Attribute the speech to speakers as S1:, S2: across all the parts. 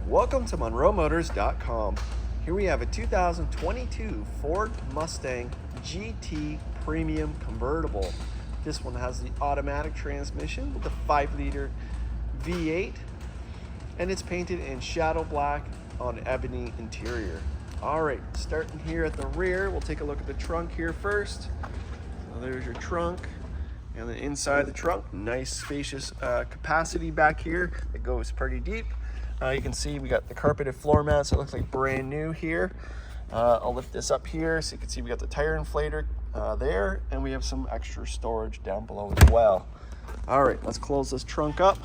S1: Welcome to MonroeMotors.com. Here we have a 2022 Ford Mustang GT Premium Convertible. This one has the automatic transmission with the 5-liter V8, and it's painted in shadow black on ebony interior. All right, starting here at the rear, we'll take a look at the trunk here first. So there's your trunk, and then inside the trunk, nice spacious capacity back here. It goes pretty deep. You can see we got the carpeted floor mats. It looks like brand new here. I'll lift this up here so you can see we got the tire inflator there, and we have some extra storage down below as well. All right, let's close this trunk up,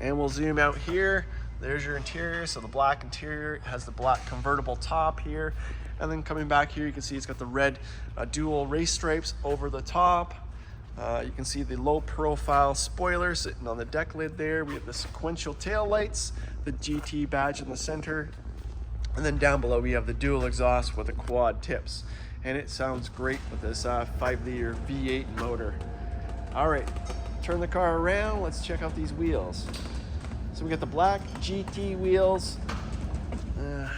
S1: and we'll zoom out here. There's your interior. So the black interior has the black convertible top here, and then coming back here, you can see it's got the red dual race stripes over the top. You can see the low profile spoiler sitting on the deck lid there. We have the sequential tail lights, the GT badge in the center, and then down below we have the dual exhaust with the quad tips, and it sounds great with this 5-liter V8 motor. All right, turn the car around. Let's check out these wheels. So we got the black GT wheels. You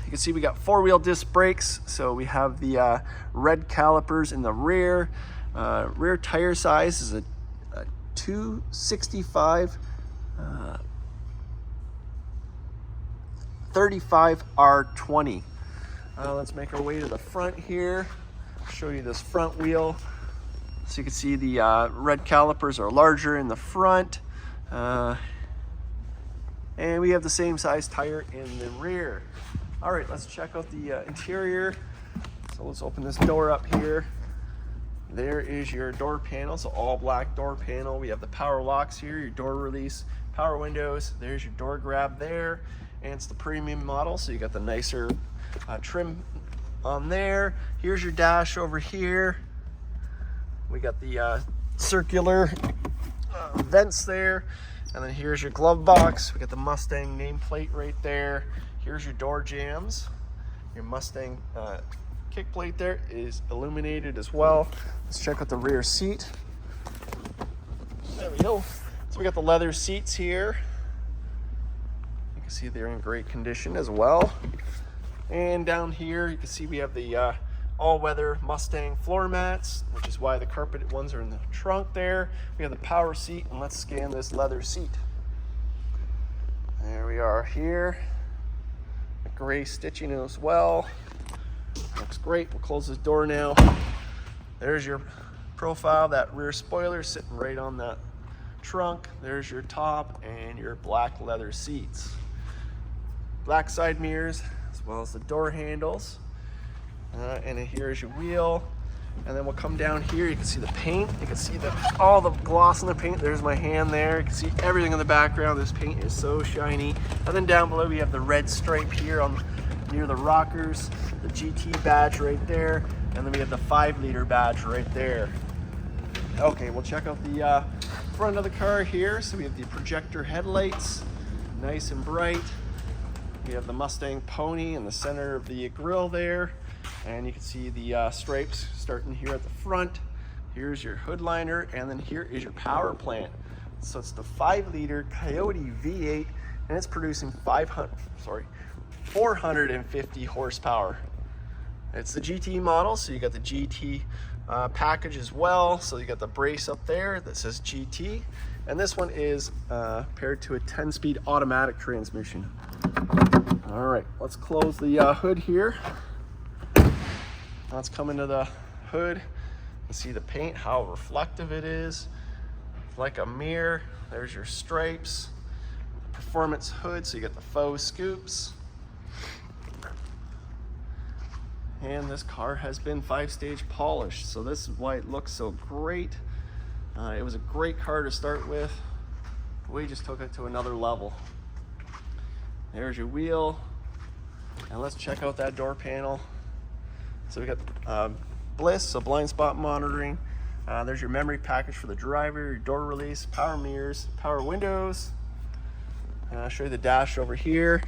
S1: can see we got 4-wheel disc brakes. So we have the red calipers in the rear. Rear tire size is a 265 35 R20. Let's make our way to the front here. Show you this front wheel. So you can see the red calipers are larger in the front. And we have the same size tire in the rear. All right, let's check out the interior. So let's open this door up here. There is your door panel, so all black door panel. We have the power locks here, your door release, power windows. There's your door grab there, and it's the premium model, so you got the nicer trim on there. Here's your dash over here. We got the circular vents there, and then here's your glove box. We got the Mustang nameplate right there. Here's your door jambs. Your Mustang kick plate there is illuminated as well. Let's check out the rear seat. There we go. So we got the leather seats here. You can see they're in great condition as well. And down here, you can see we have the all-weather Mustang floor mats, which is why the carpeted ones are in the trunk there. We have the power seat, and let's scan this leather seat. There we are here. The gray stitching as well. Looks great. We'll close this door now. There's your profile, that rear spoiler sitting right on that trunk. There's your top and your black leather seats. Black side mirrors, as well as the door handles. And then here's your wheel. And then we'll come down here. You can see the paint. You can see all the gloss on the paint. There's my hand there. You can see everything in the background. This paint is so shiny. And then down below we have the red stripe here near the rockers, the GT badge right there, and then we have the 5-liter badge right there. Okay, we'll check out the front of the car here. So we have the projector headlights, nice and bright. We have the Mustang pony in the center of the grille there, and you can see the stripes starting here at the front. Here's your hood liner, and then here is your power plant. So it's the 5-liter Coyote V8, and it's producing 450 horsepower. It's the GT model, so you got the GT package as well. So you got the brace up there that says GT, and this one is paired to a 10-speed automatic transmission. All right, let's close the hood here. Let's come into the hood and see the paint, how reflective it is, like a mirror. There's your stripes, performance hood, so you got the faux scoops. And this car has been 5-stage polished, so this is why it looks so great. It was a great car to start with. We just took it to another level. There's your wheel, and let's check out that door panel. So we got Bliss, so blind spot monitoring. There's your memory package for the driver, your door release, power mirrors, power windows. I'll show you the dash over here.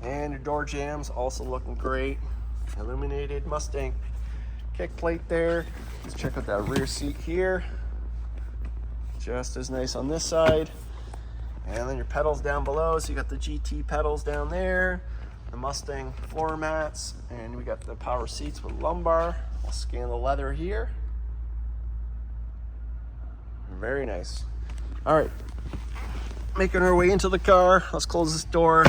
S1: And your door jambs also looking great. Illuminated Mustang kick plate there. Let's check out that rear seat here. just as nice on this side. And then your pedals down below. So you got the GT pedals down there, the Mustang floor mats, and we got the power seats with lumbar. I'll scan the leather here. Very nice. All right, making our way into the car. Let's close this door.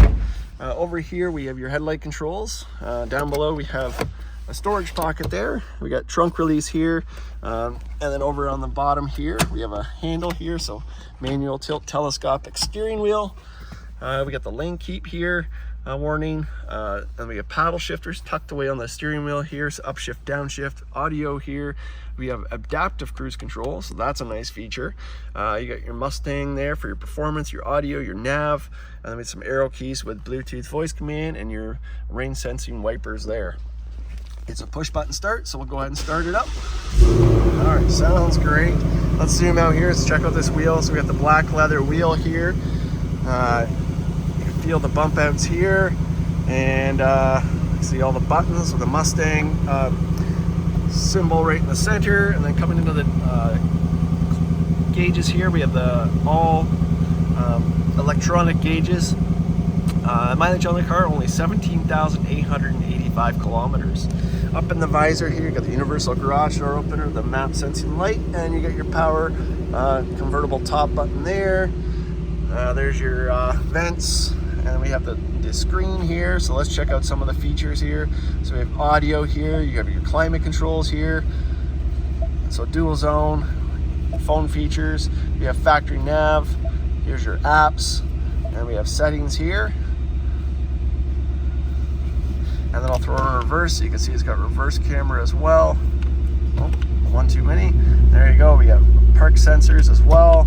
S1: Over here we have your headlight controls. Down below we have a storage pocket there. We got trunk release here, and then over on the bottom here we have a handle here, so manual tilt telescopic steering wheel. We got the lane keep here, warning, and we have paddle shifters tucked away on the steering wheel here, so upshift, downshift, audio here. We have adaptive cruise control, so that's a nice feature. You got your Mustang there for your performance, your audio, your nav, and then with some arrow keys with Bluetooth voice command and your rain sensing wipers there. It's a push button start, so we'll go ahead and start it up. All right, sounds great. Let's zoom out here. Let's check out this wheel. So we got the black leather wheel here. You can feel the bump outs here, and see all the buttons with the Mustang symbol right in the center. And then coming into the gauges here, we have the all electronic gauges. Mileage on the car, only 17,885 kilometers. Up in the visor here, you got the universal garage door opener, the map sensing light, and you got your power convertible top button there. There's your vents, and we have the screen here. So let's check out some of the features here. So we have audio here, you have your climate controls here, so dual zone, phone features, we have factory nav, here's your apps, and we have settings here. And then I'll throw it in reverse, so you can see it's got reverse camera as well. Oh, one too many. There you go. We have park sensors as well.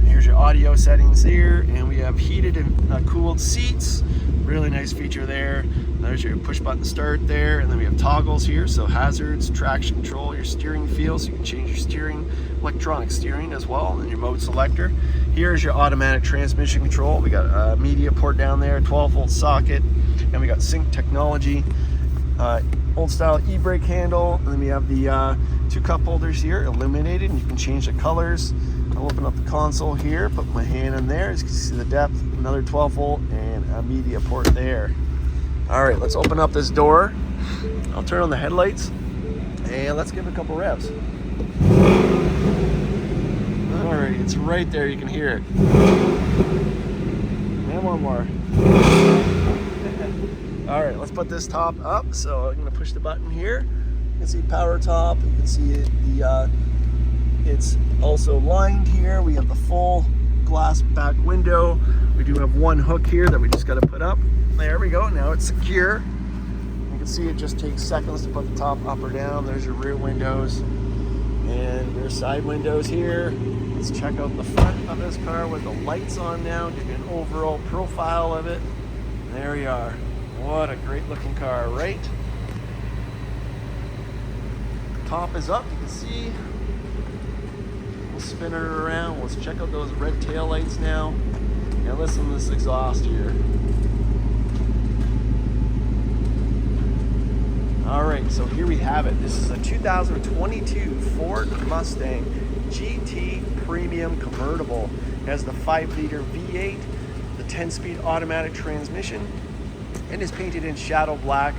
S1: Here's your audio settings here, and we have heated and cooled seats. Really nice feature there. There's your push button start there, and then we have toggles here, so hazards, traction control, your steering feel, so you can change your steering, electronic steering as well, and your mode selector. Here's your automatic transmission control. We got a media port down there, 12-volt socket, and we got sync technology, old style e-brake handle, and then we have the two cup holders here, illuminated, and you can change the colors. I'll open up the console here, put my hand in there, as you can see the depth, another 12-volt, and a media port there. All right, let's open up this door. I'll turn on the headlights, and let's give it a couple revs. All right, it's right there, you can hear it. And one more. All right, let's put this top up. So I'm gonna push the button here. You can see power top. You can see it, it's also lined here. We have the full glass back window. We do have one hook here that we just gotta put up. There we go, now it's secure. You can see it just takes seconds to put the top up or down. There's your rear windows and your side windows here. Let's check out the front of this car with the lights on now, give you an overall profile of it. There we are. What a great looking car, right? Top is up, you can see. We'll spin it around. Let's check out those red tail lights now. Now listen to this exhaust here. All right, so here we have it. This is a 2022 Ford Mustang GT Premium Convertible. It has the 5-liter V8, the 10-speed automatic transmission, and is painted in shadow black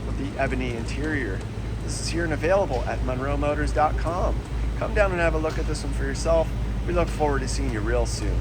S1: with the ebony interior. This is here and available at monroemotors.com. Come down and have a look at this one for yourself. We look forward to seeing you real soon.